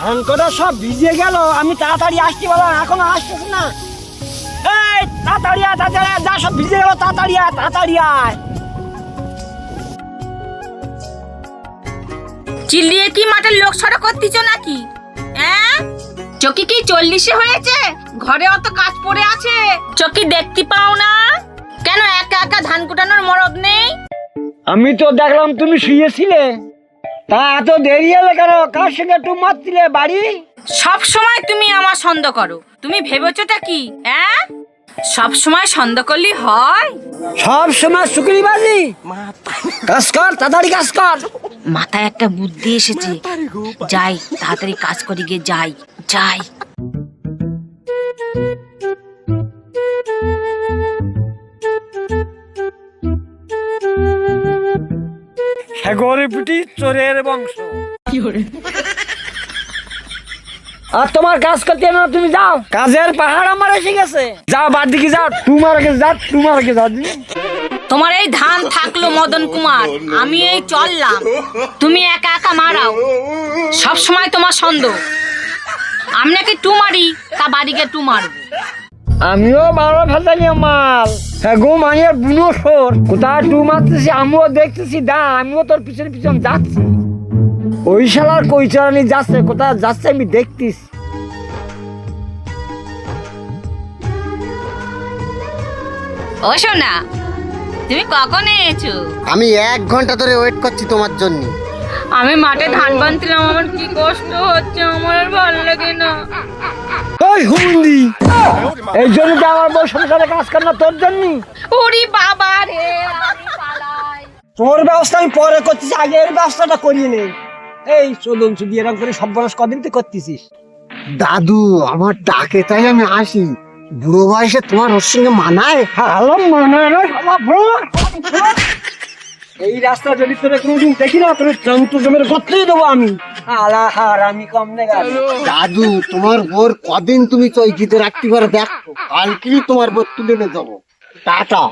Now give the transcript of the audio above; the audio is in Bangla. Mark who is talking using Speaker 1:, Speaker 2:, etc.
Speaker 1: ধান কটা সব ভিজে গেল, আমি তাড়াতাড়ি আসতে বললাম, এখনো আসতেছে না। এই তাড়াতাড়ি আয়, তাড়াতাড়ি আয়, যা সব ভিজে গেল, তাড়াতাড়ি আয়, তাড়াতাড়ি আয়।
Speaker 2: চিল্লিয়ে কি মাঠের লোক সড়ক করতেছ নাকি? হ্যাঁ, চকি কি 40 হয়েছে? ঘরে অত কাজ পড়ে আছে, চকি দেখতে পাও না? কেন একা একা ধান কুটানোর মরদ নেই?
Speaker 1: আমি তো দেখলাম তুমি শুয়েছিলে, তা এত দেরি হলে কেন? কার সঙ্গে একটু মারছিলে বাড়ি?
Speaker 2: সব সময় তুমি আমার সন্দেহ করো, তুমি ভেবেছোটা কি? হ্যাঁ, সব সময় সন্দেহ করলে হয়?
Speaker 1: সব সময় শুকরিবাজি। কাজ কর, তাড়াতাড়ি কাজ কর।
Speaker 2: মাথায় একটা বুদ্ধি এসেছে, যাই তাড়াতাড়ি কাজ করে গিয়ে যাই যাই।
Speaker 1: সাগরে পিটি চোরের বংশ। আর তোমার কাজ করতে না, তুমি যাও, কাজের পাহাড় আমার এসে গেছে। যাও বার দিকে যাও, তোমার আগে যাও, তোমার আগে যাও।
Speaker 2: তোমার এই ধান থাকলো মদন কুমার, আমি এই চললাম, তুমি একা একা মারাও, সব সময় তোমার সন্দেহ। আমি নাকি টু মারি, তা বাড়িকে টু মারবো।
Speaker 1: আমিও বারো ফেসালিয়া মাল। হ্যাঁ গো, মানে বুনো সর কোথায় টু মারতেছি, আমিও দেখতেছি। দা, আমিও তোর পিছনে পিছনে যাচ্ছি। ওই শালার কই চালানি যাচ্ছে, কোথায় যাচ্ছে আমি দেখতেছি।
Speaker 2: ও সোনা, তুমি কখন এসেছো?
Speaker 3: আমি 1 ঘন্টা ধরে ওয়েট করছি তোমার জন্য।
Speaker 2: আমি মাঠে ধান বানছিলাম, আমার কি কষ্ট হচ্ছে, আমার আর ভালো লাগে না।
Speaker 1: ওই হুমন্দি, এই জন্য তো আমার বউ সংসারে কাজ করে না, তোর জন্য।
Speaker 2: ওরে বাবা রে, আমি পালাই।
Speaker 1: তোর ব্যবস্থা আমি পরে করতেছি, আগে এর ব্যবস্থাটা করিয়ে নেই। এই চলুন শুধু এরকম করে সব বয়স কদিন তুই করতেছিস?
Speaker 3: দাদু আমার ডাকে তাই আমি আসি। বুড়ো বয়সে তোমার ওর সঙ্গে মানায়?
Speaker 1: ভালো মানায় না শালা ভোর। এই রাস্তা যদি তোরে কোনোদিন দেখি না, তোর জন্তু জমের করতেই দেবো আমি। আলা হার আমি কম নেগা।
Speaker 3: দাদু তোমার বোর কদিন তুমি চৈকিতে রাখতে পারো দেখো, কালকেই তোমার বোর তুলে নিয়ে যাবো। টাটা।